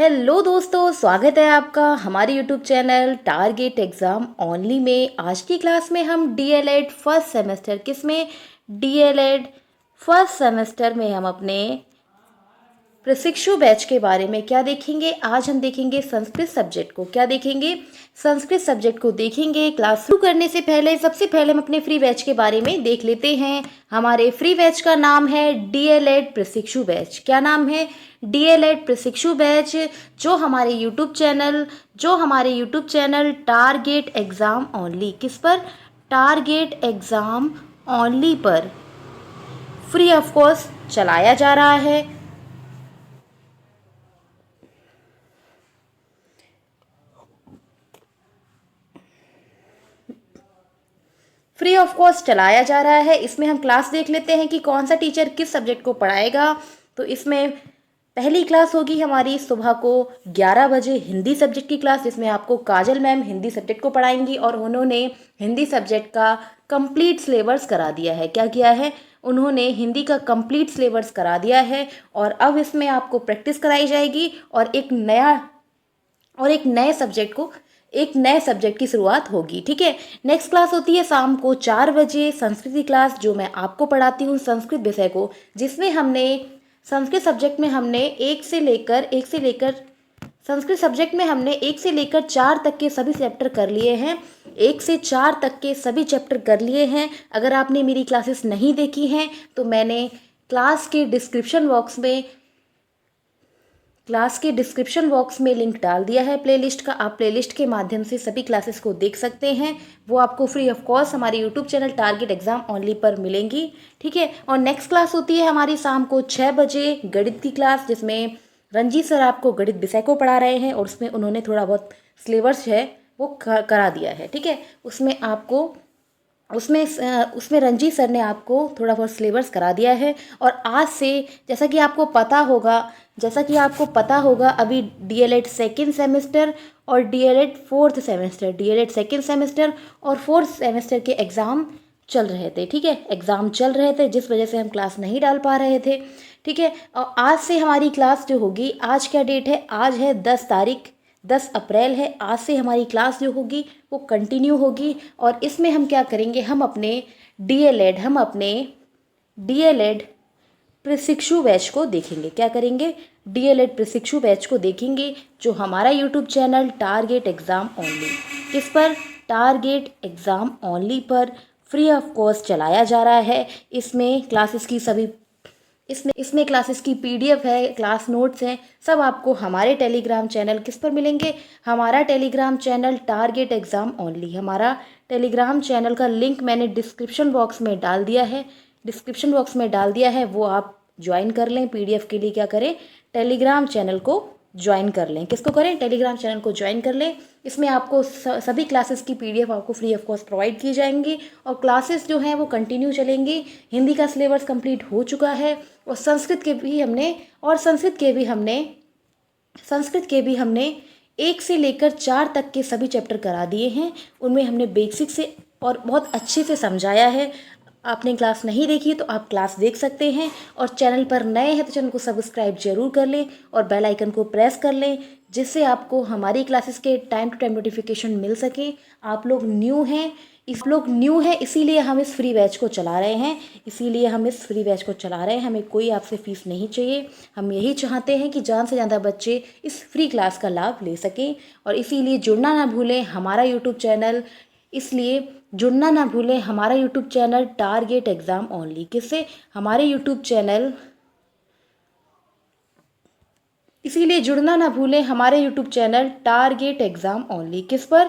Hello दोस्तों, स्वागत है आपका हमारे YouTube channel target exam only में। आज की क्लास में हम डीएलएड फर्स्ट सेमेस्टर किसमें डीएलएड फर्स्ट सेमेस्टर में हम अपने प्रशिक्षु बैच के बारे में क्या देखेंगे। आज हम देखेंगे संस्कृत सब्जेक्ट को। क्या देखेंगे? संस्कृत सब्जेक्ट को देखेंगे। क्लास शुरू करने से पहले सबसे पहले हम अपने फ्री बैच के बारे में देख लेते हैं। हमारे फ्री बैच का नाम है डीएलएड प्रशिक्षु बैच। क्या नाम है? डीएलएड प्रशिक्षु बैच, जो हमारे YouTube channel target exam only किस पर? टारगेट एग्ज़ाम ओनली पर फ्री ऑफ कॉस्ट चलाया जा रहा है। फ्री ऑफ कॉस्ट चलाया जा रहा है। इसमें हम क्लास देख लेते हैं कि कौन सा टीचर किस सब्जेक्ट को पढ़ाएगा। तो इसमें पहली क्लास होगी हमारी सुबह को 11 बजे हिंदी सब्जेक्ट की क्लास, जिसमें आपको काजल मैम हिंदी सब्जेक्ट को पढ़ाएंगी और उन्होंने हिंदी सब्जेक्ट का कंप्लीट सिलेबस करा दिया है। क्या किया है? उन्होंने हिंदी का कंप्लीट सिलेबस करा दिया है और अब इसमें आपको प्रैक्टिस कराई जाएगी और एक नए सब्जेक्ट की शुरुआत होगी। ठीक है। नेक्स्ट क्लास होती है शाम को 4 बजे संस्कृत की क्लास, जो मैं आपको पढ़ाती हूँ संस्कृत विषय को, जिसमें हमने संस्कृत सब्जेक्ट में हमने एक से लेकर 4 तक के सभी चैप्टर कर लिए हैं। 1 से 4 तक के सभी चैप्टर कर लिए हैं। अगर आपने मेरी क्लासेस नहीं देखी हैं तो मैंने क्लास के डिस्क्रिप्शन बॉक्स में लिंक डाल दिया है प्लेलिस्ट का। आप प्लेलिस्ट के माध्यम से सभी क्लासेस को देख सकते हैं। वो आपको फ्री ऑफ कॉस्ट हमारे YouTube channel target exam only पर मिलेंगी। ठीक है। और नेक्स्ट क्लास होती है हमारी शाम को 6 बजे गणित की क्लास, जिसमें रंजीत सर आपको गणित विषय को पढ़ा रहे हैं और उसमें उन्होंने थोड़ा बहुत सिलेबस है वो करा दिया है। ठीक है। उसमें रंजीत सर ने आपको थोड़ा बहुत सिलेबस करा दिया है। और आज से जैसा कि आपको पता होगा अभी डीएलएड सेकेंड सेमेस्टर और डीएलएड फोर्थ सेमेस्टर और फोर्थ सेमेस्टर के एग्ज़ाम चल रहे थे। ठीक है। एग्ज़ाम चल रहे थे जिस वजह से हम क्लास नहीं डाल पा रहे थे। ठीक है। और आज से हमारी क्लास जो होगी, आज क्या डेट है? आज है 10 अप्रैल है। आज से हमारी क्लास जो होगी वो कंटिन्यू होगी और इसमें हम क्या करेंगे? हम अपने डीएलएड प्रशिक्षु बैच को देखेंगे। क्या करेंगे? डीएलएड प्रशिक्षु बैच को देखेंगे, जो हमारा YouTube channel target exam only किस पर? टारगेट एग्ज़ाम ओनली पर फ्री ऑफ कॉस्ट चलाया जा रहा है। इसमें क्लासेस की पीडीएफ है, क्लास नोट्स हैं, सब आपको हमारे टेलीग्राम चैनल किस पर मिलेंगे? हमारा Telegram channel target exam only. हमारा टेलीग्राम चैनल का लिंक मैंने डिस्क्रिप्शन बॉक्स में डाल दिया है। वो आप ज्वाइन कर लें। पीडीएफ के लिए क्या करें? टेलीग्राम चैनल को ज्वाइन कर लें। किसको करें? टेलीग्राम चैनल को ज्वाइन कर लें। इसमें आपको सभी क्लासेस की पीडीएफ आपको फ्री ऑफ कॉस्ट प्रोवाइड की जाएंगी और क्लासेस जो हैं वो कंटिन्यू चलेंगी। हिंदी का सिलेबस कंप्लीट हो चुका है और संस्कृत के भी हमने 1 से लेकर 4 तक के सभी चैप्टर करा दिए हैं। उनमें हमने बेसिक से और बहुत अच्छे से समझाया है। आपने क्लास नहीं देखी तो आप क्लास देख सकते हैं और चैनल पर नए हैं तो चैनल को सब्सक्राइब जरूर कर लें और बेल आइकन को प्रेस कर लें, जिससे आपको हमारी क्लासेस के टाइम टू टाइम नोटिफिकेशन मिल सके। आप लोग न्यू हैं इसीलिए हम इस फ्री बैच को चला रहे हैं। हमें कोई आपसे फीस नहीं चाहिए। हम यही चाहते हैं कि ज़्यादा से ज़्यादा बच्चे इस फ्री क्लास का लाभ ले सकें और इसीलिए जुड़ना ना भूलें हमारा YouTube channel target exam only. किससे? इसीलिए जुड़ना ना भूलें हमारे YouTube channel target exam only. किस पर?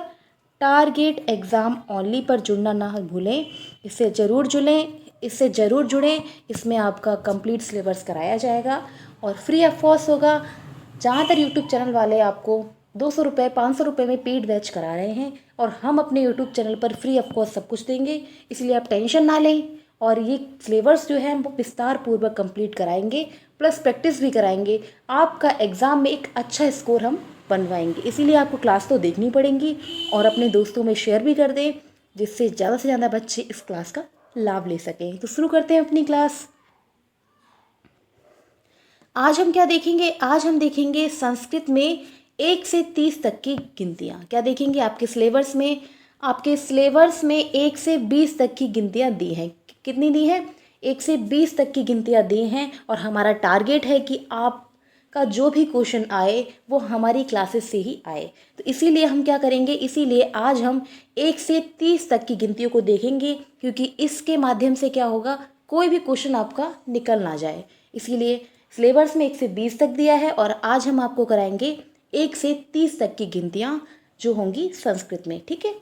टारगेट एग्ज़ाम ओनली पर जुड़ना ना भूलें। इससे ज़रूर जुड़ें। इसमें आपका कंप्लीट सिलेबस कराया जाएगा और फ्री ऑफ कॉस्ट होगा। जहाँ तक यूट्यूब चैनल वाले आपको 200 रुपये 500 रुपये में पेड बैच करा रहे हैं और हम अपने यूट्यूब चैनल पर फ्री ऑफ कॉस्ट सब कुछ देंगे, इसलिए आप टेंशन ना लें। और ये सिलेबस जो है वो विस्तार पूर्वक कंप्लीट कराएंगे, प्लस प्रैक्टिस भी कराएंगे। आपका एग्ज़ाम में एक अच्छा स्कोर हम बनवाएंगे, इसीलिए आपको क्लास तो देखनी पड़ेगी और अपने दोस्तों में शेयर भी कर दें, जिससे ज़्यादा से ज़्यादा बच्चे इस क्लास का लाभ ले सकें। तो शुरू करते हैं अपनी क्लास। आज हम क्या देखेंगे? आज हम देखेंगे संस्कृत में 1 से 30 तक की गिनतियाँ। क्या देखेंगे? आपके सिलेबस में 1 से 20 तक की गिनतियाँ दी हैं। कितनी दी हैं? 1 से 20 तक की गिनतियाँ दी हैं और हमारा टारगेट है कि आपका जो भी क्वेश्चन आए वो हमारी क्लासेस से ही आए। तो इसीलिए हम क्या करेंगे? इसीलिए आज हम 1 से 30 तक की गिनतियों को देखेंगे, क्योंकि इसके माध्यम से क्या होगा, कोई भी क्वेश्चन आपका निकल ना जाए। इसीलिए सिलेबस में 1 से 20 तक दिया है और आज हम आपको कराएंगे 1 से 30 तक की गिनतियाँ जो होंगी संस्कृत में। ठीक है,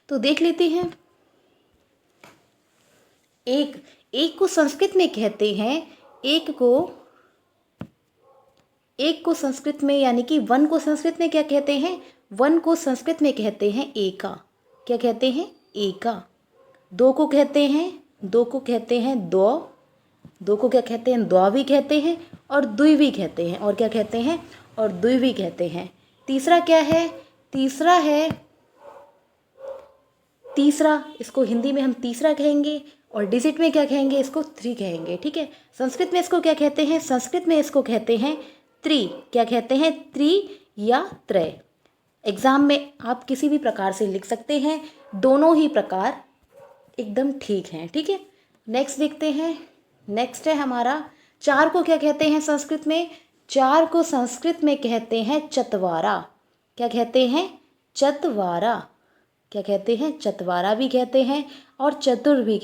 तो देख लेते हैं। एक को संस्कृत में कहते हैं, एक को संस्कृत में, यानी कि वन को संस्कृत में क्या कहते हैं? वन को संस्कृत में कहते हैं एका। क्या कहते हैं? एका। दो को कहते हैं दो। दो को क्या कहते हैं? द्वा भी कहते हैं और द्विवी कहते हैं। और क्या कहते हैं? और द्विवी कहते हैं। तीसरा क्या है? तीसरा, इसको हिंदी में हम तीसरा कहेंगे और डिजिट में क्या कहेंगे? इसको 3 कहेंगे। ठीक है, संस्कृत में इसको क्या कहते हैं? संस्कृत में इसको कहते हैं त्रि। क्या कहते हैं? त्रि या त्रय। एग्जाम में आप किसी भी प्रकार से लिख सकते हैं, दोनों ही प्रकार एकदम ठीक हैं। ठीक है, नेक्स्ट देखते हैं। नेक्स्ट है हमारा 4 को क्या कहते हैं संस्कृत में? 4 को संस्कृत में कहते हैं चतवारा। क्या कहते हैं? चतवारा। क्या कहते हैं? चतवारा भी कहते हैं और चतुर भी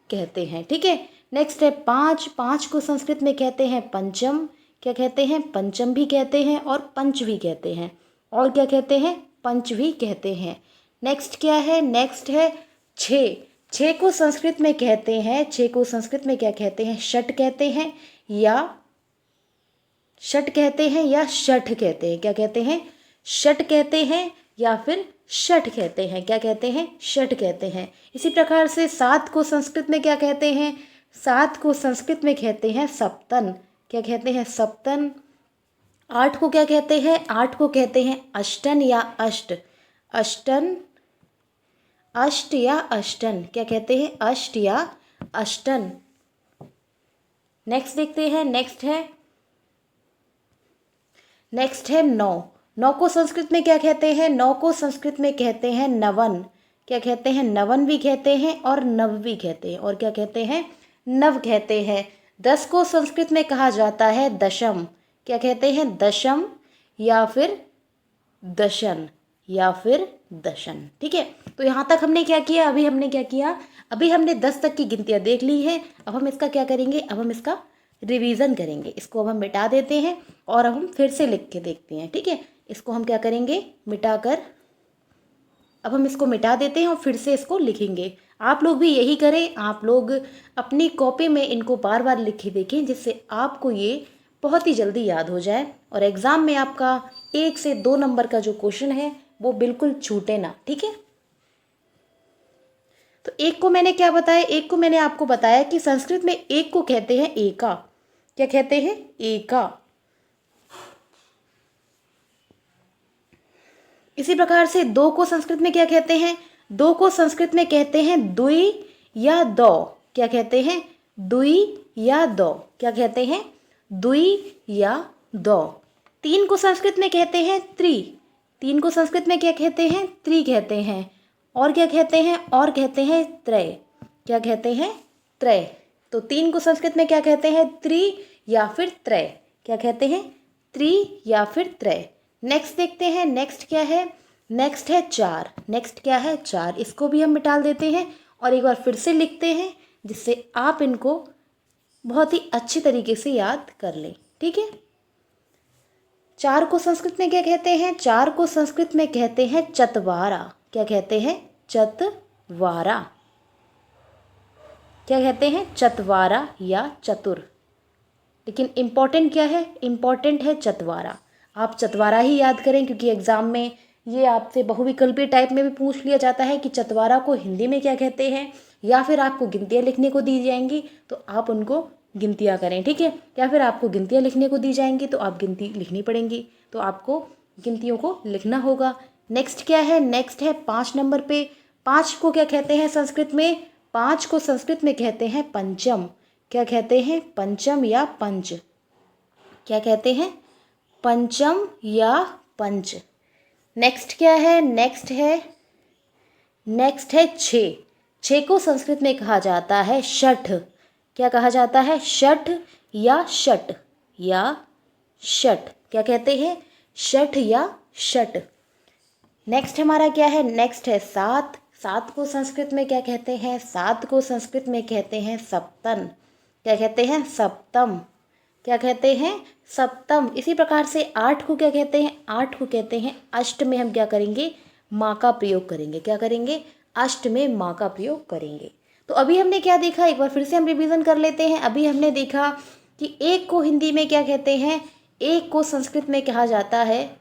कहते हैं ठीक है, नेक्स्ट है 5 को संस्कृत में कहते हैं पंचम। क्या कहते हैं? पंचम भी कहते हैं और पंच भी कहते हैं। और क्या कहते हैं? पंच भी कहते हैं। नेक्स्ट क्या है? नेक्स्ट है 6 को संस्कृत में कहते हैं, 6 को संस्कृत में क्या कहते हैं? षट कहते हैं या षट कहते हैं या षठ कहते हैं। क्या कहते हैं? षट कहते हैं या फिर षठ कहते हैं। क्या कहते हैं? षट कहते हैं। इसी प्रकार से 7 को संस्कृत में क्या कहते हैं? 7 को संस्कृत में कहते हैं सप्तन। क्या कहते हैं? सप्तन। 8 को क्या कहते हैं? 8 को कहते हैं अष्टन या अष्ट। अष्टन, अष्ट या अष्टन। क्या कहते हैं? अष्ट या अष्टन। नेक्स्ट देखते हैं। नेक्स्ट है 9 को संस्कृत में क्या कहते हैं? 9 को संस्कृत में कहते हैं नवन। क्या कहते हैं? नवन भी कहते हैं और नव भी कहते हैं। और क्या कहते हैं? नव कहते हैं। 10 को संस्कृत में कहा जाता है दशम। क्या कहते हैं? दशम या फिर दशन ठीक है, तो यहाँ तक हमने क्या किया? अभी हमने 10 तक की गिनतियाँ देख ली है। अब हम इसका क्या करेंगे? अब हम इसका रिवीजन करेंगे। इसको अब हम मिटा देते हैं और अब हम फिर से लिख के देखते हैं। ठीक है, इसको हम क्या करेंगे? अब हम इसको मिटा देते हैं और फिर से इसको लिखेंगे। आप लोग भी यही करें। आप लोग अपनी कॉपी में इनको बार बार लिख के देखें, जिससे आपको ये बहुत ही जल्दी याद हो जाए और एग्ज़ाम में आपका 1 से 2 नंबर का जो क्वेश्चन है वो बिल्कुल छूटे ना। ठीक है, तो 1 को मैंने क्या बताया? 1 को मैंने आपको बताया कि संस्कृत में 1 को कहते हैं एका। क्या कहते हैं? एका। इसी प्रकार से 2 को संस्कृत में क्या कहते हैं? 2 को संस्कृत में कहते हैं द्वि या दो। क्या कहते हैं? द्वि या दो। क्या कहते हैं? द्वि या दो। 3 को संस्कृत में कहते हैं त्रि। 3 को संस्कृत में क्या कहते हैं? त्रि कहते हैं। और क्या कहते हैं? और कहते हैं त्रय। क्या कहते हैं? त्रय। तो 3 को संस्कृत में क्या कहते हैं? त्रि या फिर त्रय। क्या कहते हैं? त्रि या फिर त्रय। नेक्स्ट देखते हैं। नेक्स्ट क्या है? नेक्स्ट है 4। नेक्स्ट क्या है? 4। इसको भी हम मिटा देते हैं और एक बार फिर से लिखते हैं, जिससे आप इनको बहुत ही अच्छी तरीके से याद कर लें। ठीक है, 4 को संस्कृत में क्या कहते हैं? 4 को संस्कृत में कहते हैं चतवारा। क्या कहते हैं? चतवारा। क्या कहते हैं? चतवारा या चतुर। लेकिन इम्पॉर्टेंट क्या है? इम्पॉर्टेंट है चतवारा। आप चतवारा ही याद करें, क्योंकि एग्ज़ाम में ये आपसे बहुविकल्पीय टाइप में भी पूछ लिया जाता है कि चतवारा को हिंदी में क्या कहते हैं, या फिर आपको गिनतियाँ लिखने को दी जाएंगी तो आप उनको गिनतियाँ करें। ठीक है, या फिर आपको गिनतियाँ लिखने को दी जाएंगी तो आप गिनती लिखनी पड़ेंगी, तो आपको गिनतियों को लिखना होगा। नेक्स्ट क्या है? नेक्स्ट है 5 नंबर पे। 5 को क्या कहते हैं संस्कृत में? 5 को संस्कृत में कहते हैं पंचम। क्या कहते हैं? पंचम या पंच। क्या कहते हैं? पंचम या पंच। नेक्स्ट क्या है? नेक्स्ट है 6। 6 को संस्कृत में कहा जाता है षठ। क्या कहा जाता है? षठ या षट या षट। क्या कहते हैं? षठ या षट। नेक्स्ट हमारा क्या है? नेक्स्ट है 7। 7 को संस्कृत में क्या कहते हैं? 7 को संस्कृत में कहते हैं सप्तन। क्या कहते हैं? सप्तम। क्या कहते हैं? सप्तम। इसी प्रकार से 8 को क्या कहते हैं? 8 को कहते हैं अष्ट। में हम क्या करेंगे? माँ का प्रयोग करेंगे। क्या करेंगे? अष्ट में माँ का प्रयोग करेंगे। तो अभी हमने क्या देखा? एक बार फिर से हम रिवीजन कर लेते हैं। अभी हमने देखा कि 1 को हिंदी में क्या कहते हैं? 1 को संस्कृत में कहा जाता है।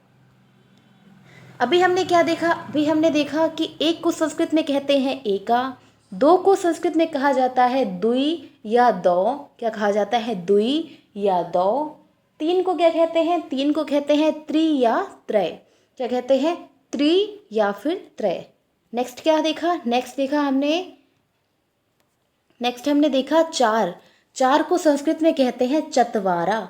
अभी हमने क्या देखा? अभी हमने देखा कि 1 को संस्कृत में कहते हैं एका। 2 को संस्कृत में कहा जाता है द्वि या दौ। क्या कहा जाता है? द्वि या दौ। 3 को क्या कहते हैं? 3 को कहते हैं त्रि या त्रय। क्या कहते हैं? त्रि या फिर त्रय। नेक्स्ट क्या देखा? नेक्स्ट हमने देखा 4। 4 को संस्कृत में कहते हैं चतवारा।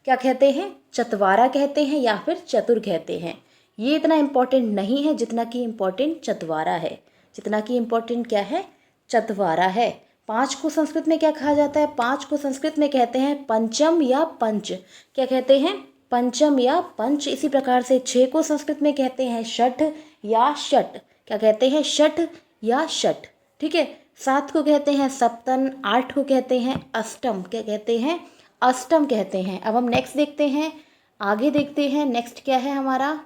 क्या कहते हैं? चतवारा कहते हैं या फिर चतुर कहते हैं। ये इतना इम्पोर्टेंट नहीं है जितना कि इम्पोर्टेंट चतवारा है। जितना कि इम्पोर्टेंट क्या है? चतवारा है। 5 को संस्कृत में क्या कहा जाता है? 5 को संस्कृत में कहते हैं पंचम या पंच। क्या कहते हैं? पंचम या पंच। इसी प्रकार से 6 को संस्कृत में कहते हैं षठ या षट। क्या कहते हैं? षठ या षट। ठीक है। 7 को कहते हैं सप्तन। 8 को कहते हैं अष्टम। क्या कहते हैं? अष्टम कहते हैं। अब हम नेक्स्ट देखते हैं, आगे देखते हैं। नेक्स्ट क्या है हमारा?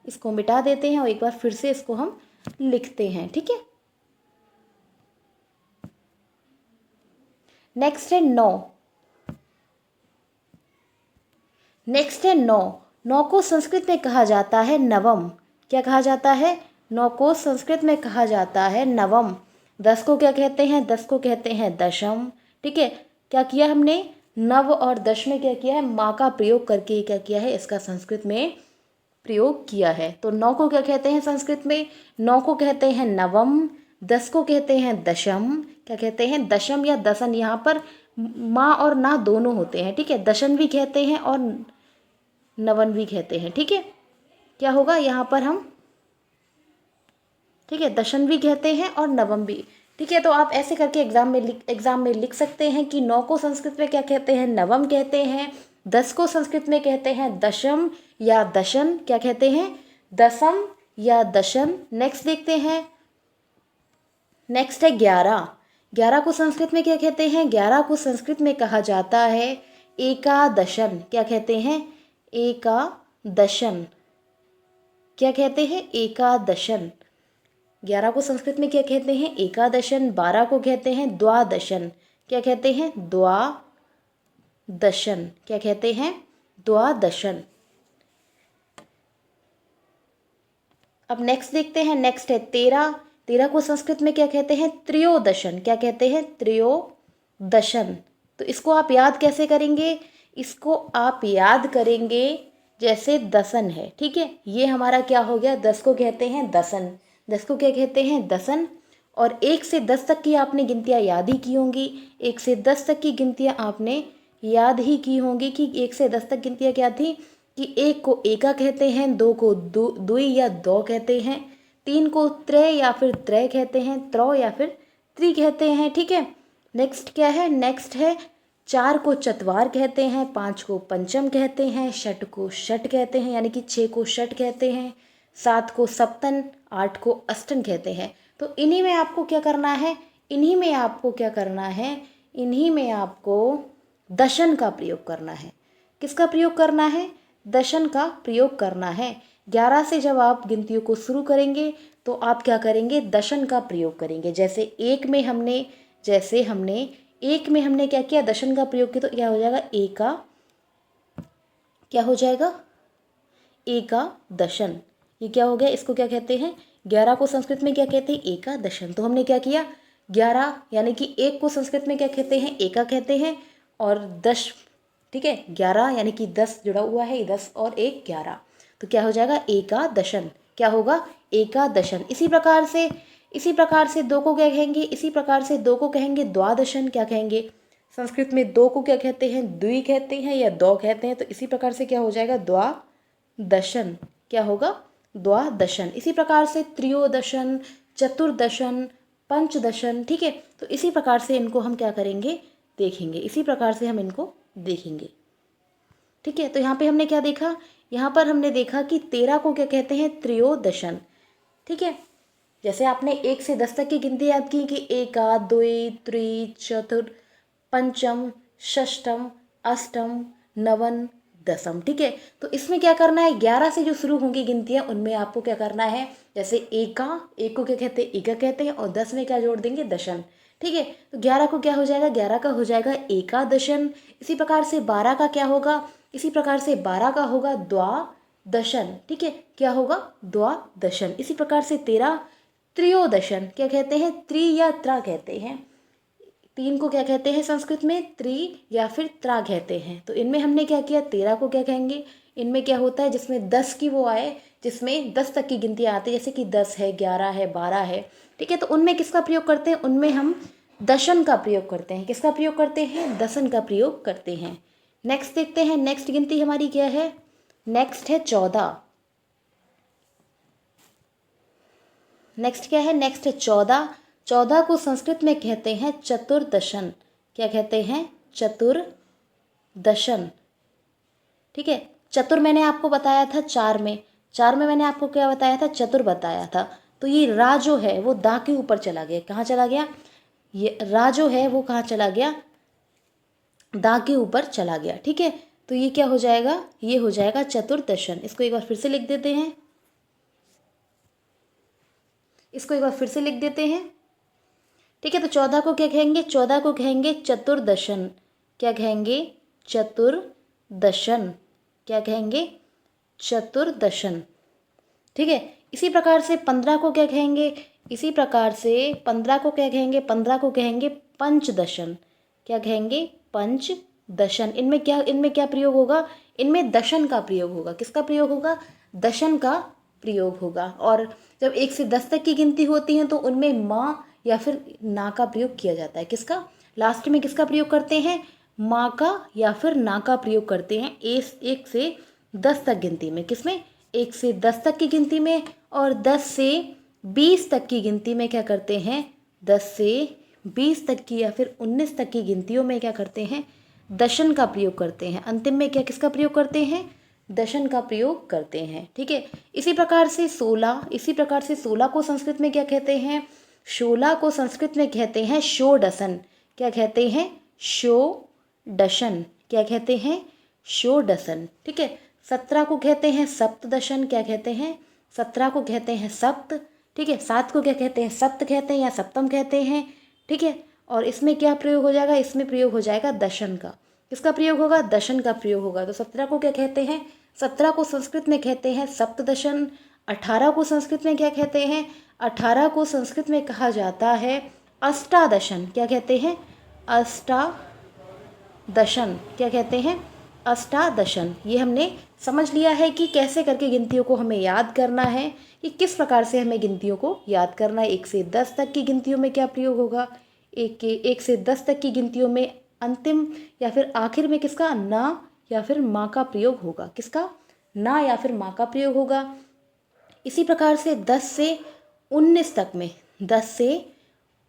इसको मिटा देते हैं और एक बार फिर से इसको हम लिखते हैं। ठीक है। नेक्स्ट है 9। नेक्स्ट है 9। 9 को संस्कृत में कहा जाता है नवम। क्या कहा जाता है? 9 को संस्कृत में कहा जाता है नवम। 10 को क्या कहते हैं? 10 को कहते हैं दशम। ठीक है। क्या किया हमने? नव और दश में क्या किया है? माँ का प्रयोग करके क्या किया है? इसका संस्कृत में प्रयोग किया है। तो 9 को क्या कहते हैं संस्कृत में? 9 को कहते हैं नवम। 10 को कहते हैं दशम। क्या कहते हैं? दशम या दसन। यहाँ पर माँ और ना दोनों होते हैं। ठीक है। दशन भी कहते हैं और नवन भी कहते हैं। ठीक है। क्या होगा यहाँ पर हम? ठीक है। दशन भी कहते हैं और नवम भी। ठीक है। तो आप ऐसे करके एग्जाम में लिख सकते हैं कि 9 को संस्कृत में क्या कहते हैं? नवम कहते हैं। 10 को संस्कृत में कहते हैं दशम या दशन। क्या कहते हैं? दसम या दशन। नेक्स्ट देखते हैं। नेक्स्ट है 11। 11 को संस्कृत में क्या कहते हैं? 11 को संस्कृत में कहा जाता है एकादशन। क्या कहते हैं? एकादशन। क्या कहते हैं? एकादशन। 11 को संस्कृत में क्या कहते हैं? एकादशन। 12 को कहते हैं द्वादशन। क्या कहते हैं? द्वादशन। क्या कहते हैं? द्वादशन। अब नेक्स्ट देखते हैं। नेक्स्ट है 13। 13 को संस्कृत में क्या कहते हैं? त्रयोदशन। क्या कहते हैं? त्रयोदशन। तो इसको आप याद कैसे करेंगे? इसको आप याद करेंगे जैसे दसन है। ठीक है। ये हमारा क्या हो गया? 10 को कहते हैं दसन। 10 को क्या कहते हैं? दसन। और 1 से 10 तक की आपने गिनतियाँ याद ही की होंगी। 1 से 10 तक की गिनतियाँ आपने याद ही की होंगी कि 1 से 10 तक गिनतियाँ क्या थी कि 1 को एका कहते हैं, 2 को द्वि या दो कहते हैं, 3 को त्रय या फिर त्रय कहते हैं, त्रौ या फिर त्रि कहते हैं। ठीक है। नेक्स्ट क्या है? नेक्स्ट है 4 को चतवार कहते हैं, 5 को पंचम कहते हैं, षट को षट कहते हैं यानी कि 6 को षट कहते हैं, 7 को सप्तन, 8 को अष्टन कहते हैं। तो इन्हीं में आपको क्या करना है? इन्हीं में आपको क्या करना है? इन्हीं में आपको दशन का प्रयोग करना है। किसका प्रयोग करना है? दशन का प्रयोग करना है। 11 से जब आप गिनतियों को शुरू करेंगे तो आप क्या करेंगे? दशन का प्रयोग करेंगे। जैसे एक में हमने क्या किया? दशन का प्रयोग किया। तो क्या हो जाएगा? एका। क्या हो जाएगा? एका दशन। ये क्या हो गया? इसको क्या कहते हैं? 11 को संस्कृत में क्या कहते हैं? एका दशन। तो हमने क्या किया? 11 यानी कि 1 को संस्कृत में क्या कहते हैं? एका कहते हैं। और 10, ठीक है, 11 यानी कि 10 जुड़ा हुआ है, 10 और 1 11। तो क्या हो जाएगा? एका दशन। क्या होगा? एका दशन। इसी इसी प्रकार से दो को क्या कहेंगे, इसी प्रकार से दो को कहेंगे द्वादशन। क्या कहेंगे, संस्कृत में दो को क्या कहते हैं, द्वि कहते हैं या दो कहते हैं। तो इसी प्रकार से क्या हो जाएगा, द्वादशन। क्या होगा, द्वादशन। इसी प्रकार से त्रयोदशन, चतुर्दशन, पंचदशन। ठीक है, तो इसी प्रकार से इनको हम क्या करेंगे, देखेंगे। इसी प्रकार से हम इनको देखेंगे। ठीक है, तो यहाँ पे हमने क्या देखा, यहाँ पर हमने देखा कि 13 को क्या कहते हैं, त्रयोदशन। ठीक है, जैसे आपने 1 से 10 तक की गिनती याद की कि एका, द्वि, त्रि, चतुर, पंचम, षष्ठम, अष्टम, नवम, दसम। ठीक है, तो इसमें क्या करना है, 11 से जो शुरू होंगी गिनतियाँ उनमें आपको क्या करना है, जैसे एका, एक को क्या कहते हैं, एका कहते हैं, और 10 में क्या जोड़ देंगे, दशन। ठीक है, तो 11 को क्या हो जाएगा, 11 का हो जाएगा एकादशन। इसी प्रकार से 12 का क्या होगा, इसी प्रकार से 12 का होगा द्वादशन। ठीक है, क्या होगा, द्वादशन। इसी प्रकार से 13 त्रयोदशन। क्या कहते हैं, त्रि या त्रा कहते हैं। 3 को क्या कहते हैं संस्कृत में, त्रि या फिर त्रा कहते हैं। तो इनमें हमने क्या किया, 13 को क्या कहेंगे, इनमें क्या होता है जिसमें 10 की वो आए, जिसमें 10 तक की गिनती आती है, जैसे कि 10 है, 11 है, 12 है। ठीक है, तो उनमें किसका प्रयोग करते हैं, उनमें हम दशन का प्रयोग करते हैं। किसका प्रयोग करते हैं, दशन का प्रयोग करते हैं। नेक्स्ट देखते हैं, नेक्स्ट गिनती हमारी क्या है, नेक्स्ट है 14। नेक्स्ट क्या है, नेक्स्ट है 14। 14 को संस्कृत में कहते हैं चतुर्दशन। क्या कहते हैं, चतुर्दशन। ठीक है, चतुर मैंने आपको बताया था 4 में, 4 में मैंने आपको क्या बताया था, चतुर बताया था। तो ये रा जो है वो दा के ऊपर चला गया, कहाँ चला गया, ये रा जो है वो कहाँ चला गया, दा के ऊपर चला गया। ठीक है, तो ये क्या हो जाएगा, ये हो जाएगा चतुर्दशन। इसको एक बार फिर से लिख देते हैं, इसको एक बार फिर से लिख देते हैं। ठीक है, तो 14 को क्या कहेंगे, 14 को कहेंगे चतुर्दशन। क्या कहेंगे, चतुर्दशन। क्या कहेंगे, चतुर्दशन। ठीक है, इसी प्रकार से 15 को क्या कहेंगे, इसी प्रकार से 15 को क्या कहेंगे, 15 को कहेंगे पंचदशन। क्या कहेंगे, पंचदशन। इनमें क्या प्रयोग होगा, इनमें दशन का प्रयोग होगा। किसका प्रयोग होगा, दशन का प्रयोग होगा। और जब 1 से 10 तक की गिनती होती है तो उनमें माँ या फिर ना का प्रयोग किया जाता है। किसका, लास्ट में किसका प्रयोग करते हैं, माँ का या फिर ना का प्रयोग करते हैं 1 से 10 तक गिनती में। किसमें, 1 से 10 तक की गिनती में। और 10 से 20 तक की गिनती में क्या करते हैं, 10 से 20 तक की या फिर 19 तक की गिनतियों में क्या करते हैं, दशन का प्रयोग करते हैं। अंतिम में क्या किसका प्रयोग करते हैं, दशन का प्रयोग करते हैं। ठीक है, इसी प्रकार से 16, इसी प्रकार से 16 को संस्कृत में क्या कहते हैं, 16 को संस्कृत में कहते हैं षोडशन। क्या कहते हैं, षोडशन। क्या कहते हैं, षोडशन। ठीक है, 17 को कहते हैं सप्तदशन। क्या कहते हैं, 17 को कहते हैं सप्त। ठीक है, 7 को क्या कहते हैं, सप्त कहते हैं या सप्तम कहते हैं। ठीक है, और इसमें क्या प्रयोग हो जाएगा, इसमें प्रयोग हो जाएगा दशन का। किसका प्रयोग होगा, दशन का प्रयोग होगा। तो 17 को क्या कहते हैं, 17 को संस्कृत में कहते हैं सप्तदशन। 18 को संस्कृत में क्या कहते हैं, 18 को संस्कृत में कहा जाता है अष्टादशन। क्या कहते हैं, अष्टादशन। क्या कहते हैं, अष्टादशन। ये हमने समझ लिया है कि कैसे करके गिनतियों को हमें याद करना है, कि किस प्रकार से हमें गिनतियों को याद करना है। 1 से 10 तक की गिनतियों में क्या प्रयोग होगा, 1 से 10 तक की गिनतियों में अंतिम या फिर आखिर में किसका, ना या फिर माँ का प्रयोग होगा। किसका, ना या फिर माँ का प्रयोग होगा। इसी प्रकार से 10 से 19 तक में, 10 से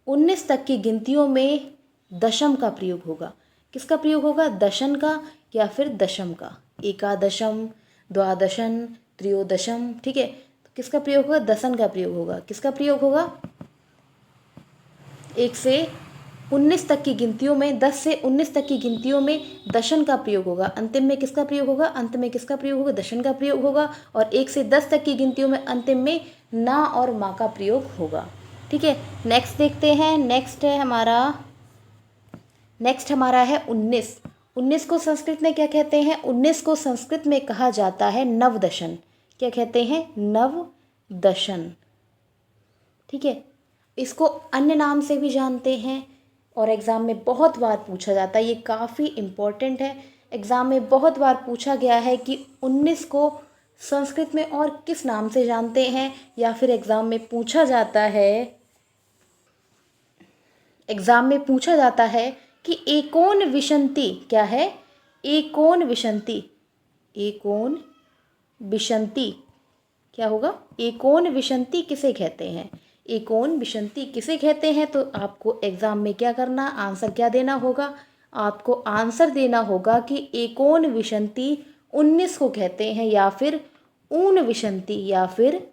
19 तक की गिनतियों में दशम का प्रयोग होगा। किसका प्रयोग होगा, दशन का या फिर दशम का। एकादशम, द्वादशन, त्रयोदशम। ठीक है, तो किसका प्रयोग होगा, दशन का प्रयोग होगा। किसका प्रयोग होगा, 1 से 19 तक की गिनतियों में, 10 से 19 तक की गिनतियों में दशन का प्रयोग होगा। अंतिम में किसका प्रयोग होगा, अंत में किसका प्रयोग होगा, दशन का प्रयोग होगा। और 1 से 10 तक की गिनतियों में अंतिम में ना और माँ का प्रयोग होगा। ठीक है, नेक्स्ट देखते हैं। नेक्स्ट हमारा है 19। 19 को संस्कृत में क्या कहते हैं, 19 को संस्कृत में कहा जाता है नवदशन। क्या कहते हैं, नवदशन। ठीक है, इसको अन्य नाम से भी जानते हैं और एग्ज़ाम में बहुत बार पूछा जाता है। ये काफ़ी इम्पोर्टेंट है, एग्ज़ाम में बहुत बार पूछा गया है कि 19 को संस्कृत में और किस नाम से जानते हैं, या फिर एग्ज़ाम में पूछा जाता है एग्ज़ाम में पूछा जाता है कि एकोन विशंति क्या है? एकोन विशंति, एकोन विशंति क्या होगा? एकोन विशंति किसे कहते हैं? एकोन विशंति किसे कहते हैं? तो आपको एग्ज़ाम में क्या करना, आंसर क्या देना होगा? आपको आंसर देना होगा कि एकोन विशंति 19 को कहते हैं, या फिर ऊन विशंति, या फिर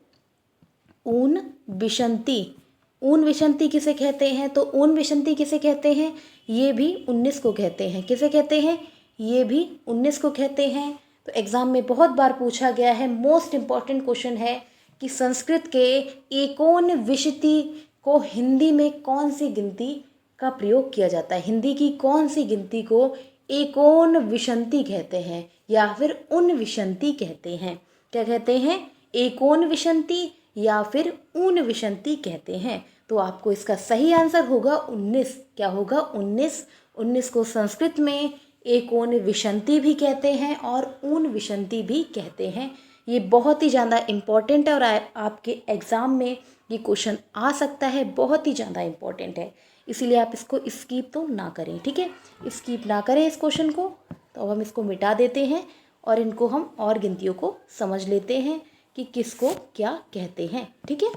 ऊन विशंति। ऊन विशंति किसे कहते हैं? तो ऊन विशंति किसे कहते हैं? ये भी 19 को कहते हैं। किसे कहते हैं? ये भी 19 को कहते हैं। तो एग्ज़ाम में बहुत बार पूछा गया है, मोस्ट इम्पॉर्टेंट क्वेश्चन है कि संस्कृत के एकोन विशति को हिंदी में कौन सी गिनती का प्रयोग किया जाता है? हिंदी की कौन सी गिनती को एकोन विशंति कहते हैं या फिर उन विशंति कहते हैं? क्या कहते हैं? एकोन विशंति या फिर ऊन विशंति कहते हैं। तो आपको इसका सही आंसर होगा 19। क्या होगा? 19। 19 को संस्कृत में एकोन विशंति भी कहते हैं और ऊन विशंति भी कहते हैं। ये बहुत ही ज़्यादा इम्पॉर्टेंट है और आपके एग्ज़ाम में ये क्वेश्चन आ सकता है, बहुत ही ज़्यादा इम्पॉर्टेंट है, इसीलिए आप इसको स्किप तो ना करें। ठीक है, स्किप ना करें इस क्वेश्चन को। तो अब हम इसको मिटा देते हैं और इनको हम और गिनतियों को समझ लेते हैं कि किसको क्या कहते हैं। ठीक है,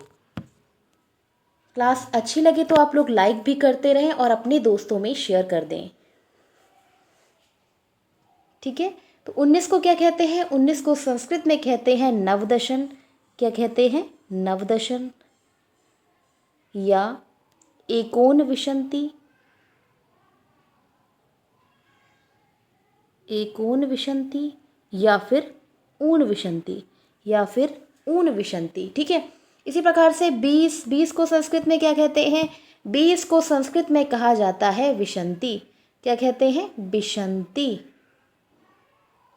क्लास अच्छी लगे तो आप लोग लाइक भी करते रहें और अपने दोस्तों में शेयर कर दें। ठीक है, तो 19 को क्या कहते हैं? 19 को संस्कृत में कहते हैं नवदशन। क्या कहते हैं? नवदशन या एकोन विशंति, एकोन विशंति या फिर ऊन विशंति, या फिर ऊन विशंति। ठीक है, इसी प्रकार से 20 को संस्कृत में क्या कहते हैं? 20 को संस्कृत में कहा जाता है विशंति। क्या कहते हैं? विशंति।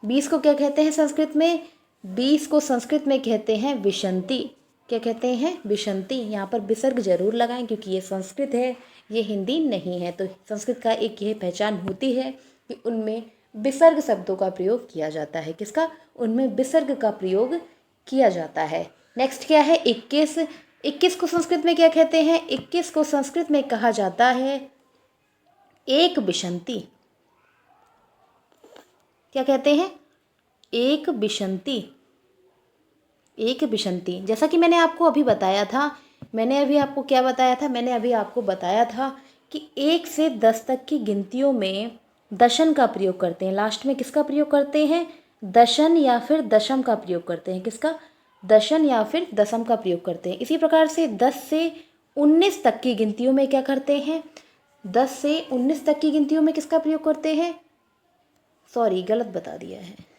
20 को क्या कहते हैं संस्कृत में? 20 को संस्कृत में कहते हैं विशंति। क्या कहते हैं? विशंति। यहाँ पर विसर्ग जरूर लगाएं क्योंकि ये संस्कृत है, ये हिंदी नहीं है। तो संस्कृत का एक यह पहचान होती है कि उनमें विसर्ग शब्दों का प्रयोग किया जाता है। किसका? उनमें विसर्ग का प्रयोग किया जाता है। नेक्स्ट क्या है? 21। 21 को संस्कृत में क्या कहते हैं? 21 को संस्कृत में कहा जाता है एक विशंति। क्या कहते हैं? एक विशंति। एक विशंति। जैसा कि मैंने आपको अभी बताया था, मैंने अभी आपको क्या बताया था? मैंने अभी आपको बताया था कि 1 से 10 तक की गिनतियों में दशन का प्रयोग करते हैं। लास्ट में किसका प्रयोग करते हैं? दशन या फिर दशम का प्रयोग करते हैं। किसका? दशन या फिर दशम का प्रयोग करते हैं। इसी प्रकार से 10 से 19 तक की गिनतियों में क्या करते हैं? 10 से 19 तक की गिनतियों में किसका प्रयोग करते हैं? सॉरी, गलत बता दिया है।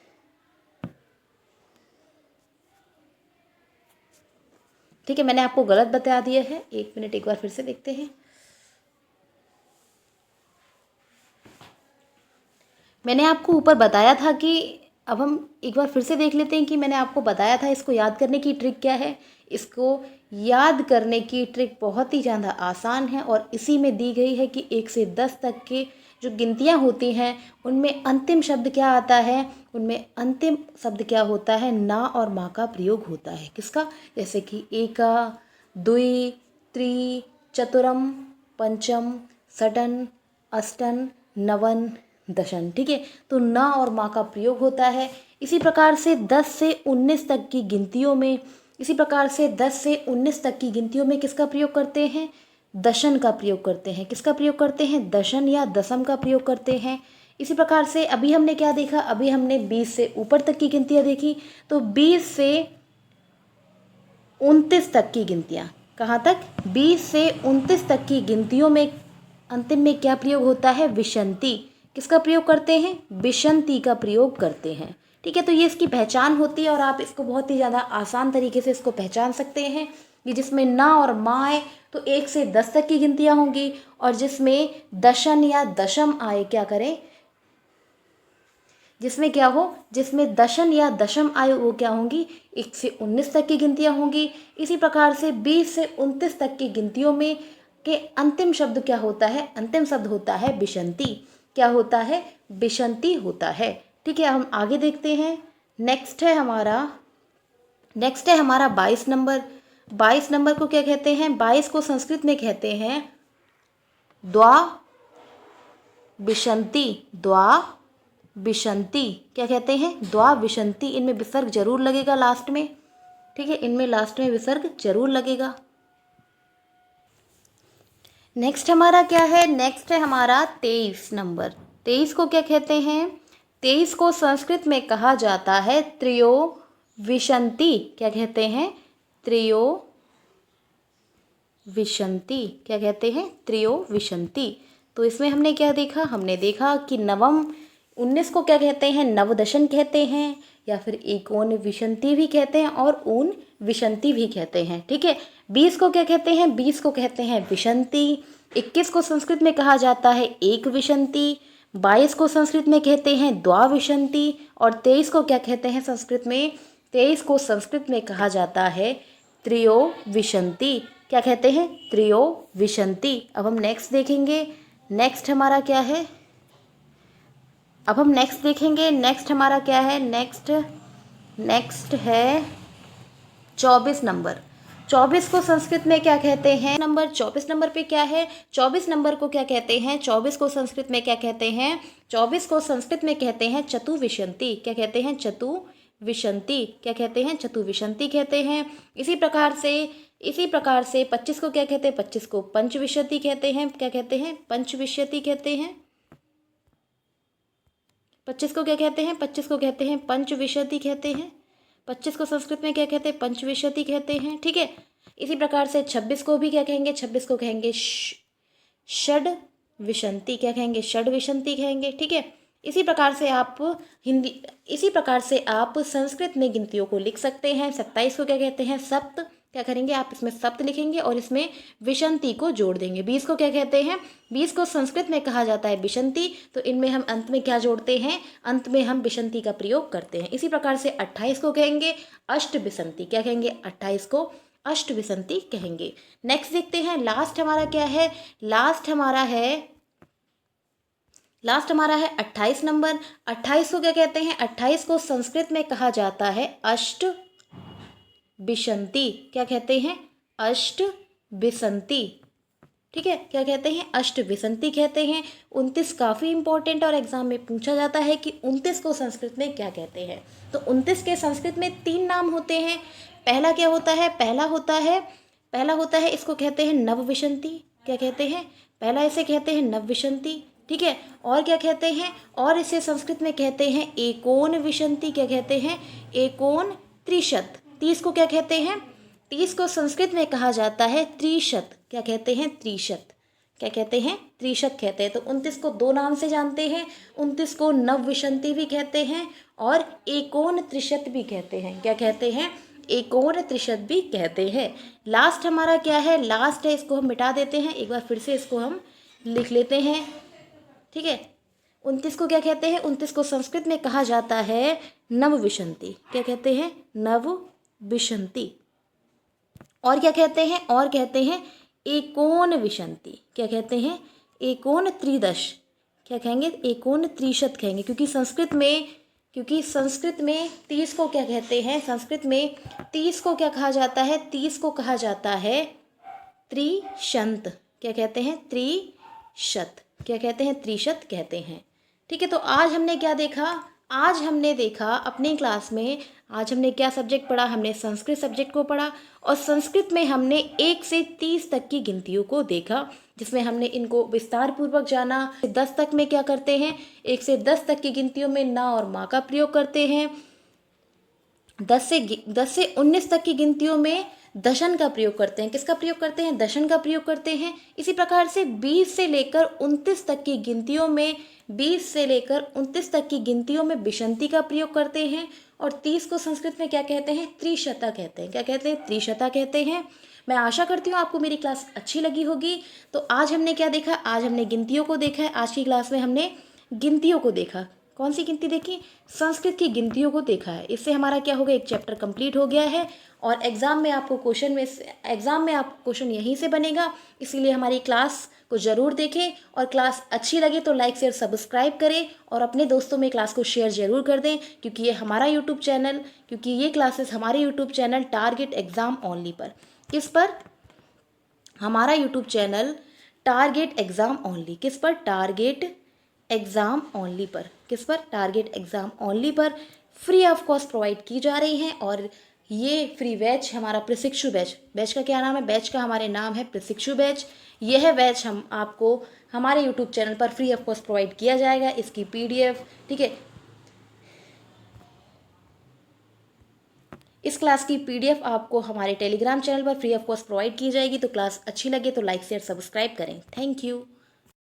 ठीक है, मैंने आपको गलत बता दिया है। 1 मिनट, एक बार फिर से देखते हैं। मैंने आपको ऊपर बताया था कि अब हम एक बार फिर से देख लेते हैं कि मैंने आपको बताया था इसको याद करने की ट्रिक क्या है। इसको याद करने की ट्रिक बहुत ही ज़्यादा आसान है और इसी में दी गई है कि 1 से 10 तक के जो गिनतियाँ होती हैं उनमें अंतिम शब्द क्या आता है? उनमें अंतिम शब्द क्या होता है? ना और माँ का प्रयोग होता है। किसका? जैसे कि एका, द्वि, त्रि, चतुरम, पंचम, षटन, अष्टन, नवन, दशन। ठीक है, तो ना और माँ का प्रयोग होता है। इसी प्रकार से 10 से 19 तक की गिनतियों में, इसी प्रकार से 10 से 19 तक की गिनतियों में किसका प्रयोग करते हैं? दशन का प्रयोग करते हैं। किसका प्रयोग करते हैं? दशन या दशम का प्रयोग करते हैं। इसी प्रकार से अभी हमने क्या देखा? अभी हमने 20 से ऊपर तक की गिनतियाँ देखी। तो 20 से 29 तक की गिनतियाँ, कहाँ तक? 20 से 29 तक की गिनतियों में अंतिम में क्या प्रयोग होता है? विशंति। किसका प्रयोग करते हैं? विशंति का प्रयोग करते हैं। ठीक है, तो ये इसकी पहचान होती है और आप इसको बहुत ही ज़्यादा आसान तरीके से इसको पहचान सकते हैं कि जिसमें ना और माँ आए तो 1 से 10 तक की गिनतियाँ होंगी और जिसमें दशन या दशम आए क्या करें? जिसमें क्या हो? जिसमें दशन या दशम आए वो क्या होंगी? 1 से 19 तक की गिनतियाँ होंगी। इसी प्रकार से 20 से 29 तक की गिनतियों में के अंतिम शब्द क्या होता है? अंतिम शब्द होता है विशंति। क्या होता है? विशंति होता है। ठीक है, हम आगे देखते हैं। नेक्स्ट है हमारा 22 नंबर। 22 नंबर को क्या कहते हैं? 22 को संस्कृत में कहते हैं द्वा विशंति, द्वा विशंति क्या कहते हैं, द्वा विशंति। इनमें विसर्ग जरूर लगेगा लास्ट में, ठीक है, इनमें लास्ट में विसर्ग जरूर लगेगा। नेक्स्ट हमारा क्या है, नेक्स्ट है हमारा 23 नंबर। 23 को क्या कहते हैं, 23 को संस्कृत में कहा जाता है त्रयो विशंति। क्या कहते हैं, त्रयो विशंति। क्या कहते हैं, त्रयो विशंति। तो इसमें हमने क्या देखा, हमने देखा कि नवम 19 को क्या कहते हैं, नवदशन कहते हैं, या फिर एकोन विशंति भी कहते हैं और ऊन विशंति भी कहते हैं, ठीक है। 20 को क्या कहते हैं, 20 को कहते हैं विशंति। 21 को संस्कृत में कहा जाता है एक विशंति। 22 को संस्कृत में कहते हैं द्वाविशंति। और 23 को क्या कहते हैं संस्कृत में, 23 को संस्कृत में कहा जाता है त्रयो विशंति। क्या कहते हैं, त्रयो विशंति। अब हम नेक्स्ट देखेंगे, नेक्स्ट हमारा क्या है, अब हम नेक्स्ट देखेंगे, नेक्स्ट हमारा क्या है, नेक्स्ट है 24 नंबर। 24 को संस्कृत में क्या कहते हैं, नंबर 24 नंबर पे क्या है, 24 नंबर को क्या कहते हैं, 24 को संस्कृत में क्या कहते हैं, 24 को संस्कृत में कहते हैं चतुविशंति। क्या कहते हैं, चतुविशंति। क्या कहते हैं, चतुविशंति कहते हैं। इसी प्रकार से 25 को क्या कहते हैं, 25 को पंचविशति कहते हैं। क्या कहते हैं, पंचविशति कहते हैं। 25 को क्या कहते हैं, 25 को कहते हैं पंचविशति कहते हैं। 25 को संस्कृत में क्या कहते हैं, पंचविशति कहते हैं, ठीक है। इसी प्रकार से 26 को भी क्या कहेंगे, 26 को कहेंगे षड विशंति। क्या कहेंगे, षड विशंति कहेंगे, ठीक है। इसी प्रकार से आप संस्कृत में गिनतियों को लिख सकते हैं। 27 को क्या कहते हैं, सप्त। क्या करेंगे, आप इसमें सप्त लिखेंगे और इसमें विशंति को जोड़ देंगे। 20 को क्या कहते हैं, 20 को संस्कृत में कहा जाता है विशंति। तो इनमें हम अंत में क्या जोड़ते हैं, अंत में हम विशंति का प्रयोग करते हैं। इसी प्रकार से 28 को कहेंगे अष्ट विशंति। क्या कहेंगे, 28 को अष्ट विशंति कहेंगे। नेक्स्ट देखते हैं, लास्ट हमारा क्या है, लास्ट हमारा है 28 नंबर। 28 को क्या कहते हैं, 28 को संस्कृत में कहा जाता है अष्ट विशंति। क्या कहते हैं, अष्ट विशंति, ठीक है। क्या कहते हैं, अष्ट विशंति कहते हैं। 29 काफ़ी इंपॉर्टेंट और एग्जाम में पूछा जाता है कि 29 को संस्कृत में क्या कहते हैं। तो 29 के संस्कृत में 3 नाम होते हैं। पहला क्या होता है, पहला होता है इसको कहते हैं नव विशंति। क्या कहते हैं, पहला इसे कहते हैं नव विशंति, ठीक है। और क्या कहते हैं, और इसे संस्कृत में कहते हैं एकोन विशंति। क्या कहते हैं, एकोन त्रिशत। 30 को क्या कहते हैं, 30 को संस्कृत में कहा जाता है त्रिशत। क्या कहते हैं, त्रिशत। क्या कहते हैं, त्रिशत कहते हैं। तो 29 को 2 नाम से जानते हैं, 29 को नव विशंति भी कहते हैं और एकोन त्रिशत भी कहते हैं। क्या कहते हैं, एकोन त्रिशत भी कहते हैं। लास्ट हमारा क्या है, लास्ट है, इसको हम मिटा देते हैं, एक बार फिर से इसको हम लिख लेते हैं, ठीक है। 29 को क्या कहते हैं, 29 को संस्कृत में कहा जाता है नव विशंति। क्या कहते हैं, नव विशंति। और क्या कहते हैं, और कहते हैं एकोन विशंति। क्या कहते हैं, एकोन त्रिदश। क्या कहेंगे, एकोन त्रिशत कहेंगे, क्योंकि संस्कृत में 30 को क्या कहते हैं, संस्कृत में 30 को क्या कहा जाता है, 30 को कहा जाता है त्रिशंत। क्या कहते हैं, त्रिशत। क्या कहते हैं, त्रिशत कहते हैं, ठीक है। तो आज हमने क्या देखा, आज हमने देखा अपनी क्लास में, आज हमने क्या सब्जेक्ट पढ़ा, हमने संस्कृत सब्जेक्ट को पढ़ा। और संस्कृत में हमने 1 से 30 तक की गिनतियों को देखा, जिसमें हमने इनको विस्तार पूर्वक जाना। 10 तक में क्या करते हैं, 1 से 10 तक की गिनतियों में ना और माँ का प्रयोग करते हैं। 10 से 19 तक की गिनतियों में दशन का प्रयोग करते हैं। किसका प्रयोग करते हैं, दशन का प्रयोग करते हैं। इसी प्रकार से 20 से लेकर 29 तक की गिनतियों में, 20 से लेकर 29 तक की गिनतियों में विशंति का प्रयोग करते हैं। और 30 को संस्कृत में क्या कहते हैं, त्रिशता कहते हैं। क्या कहते हैं, त्रिशता कहते हैं। मैं आशा करती हूँ आपको मेरी क्लास अच्छी लगी होगी। तो आज हमने क्या देखा, आज हमने गिनतियों को देखा है। आज की क्लास में हमने गिनतियों को देखा। कौन सी गिनती देखी, संस्कृत की गिनतियों को देखा है। इससे हमारा क्या हो गया, एक चैप्टर कंप्लीट हो गया है। और एग्ज़ाम में आपको क्वेश्चन यहीं से बनेगा। इसीलिए हमारी क्लास को ज़रूर देखें और क्लास अच्छी लगे तो लाइक शेयर सब्सक्राइब करें और अपने दोस्तों में क्लास को शेयर ज़रूर कर दें, क्योंकि ये क्लासेस हमारे YouTube channel target exam only पर, किस पर, हमारा YouTube channel target exam only. किस पर? टारगेट एग्ज़ाम ओनली पर। किस पर? टारगेट एग्ज़ाम ओनली पर फ्री ऑफ कॉस्ट प्रोवाइड की जा रही हैं। और ये फ्री बैच हमारा प्रशिक्षु बैच, बैच का क्या नाम है? बैच का हमारे नाम है प्रशिक्षु बैच। यह बैच हम आपको हमारे यूट्यूब चैनल पर फ्री ऑफ कॉस्ट प्रोवाइड किया जाएगा। इसकी PDF, ठीक है, इस क्लास की PDF आपको हमारे टेलीग्राम चैनल पर फ्री ऑफ कॉस्ट प्रोवाइड की जाएगी। तो क्लास अच्छी लगे तो लाइक शेयर सब्सक्राइब करें। Thank you.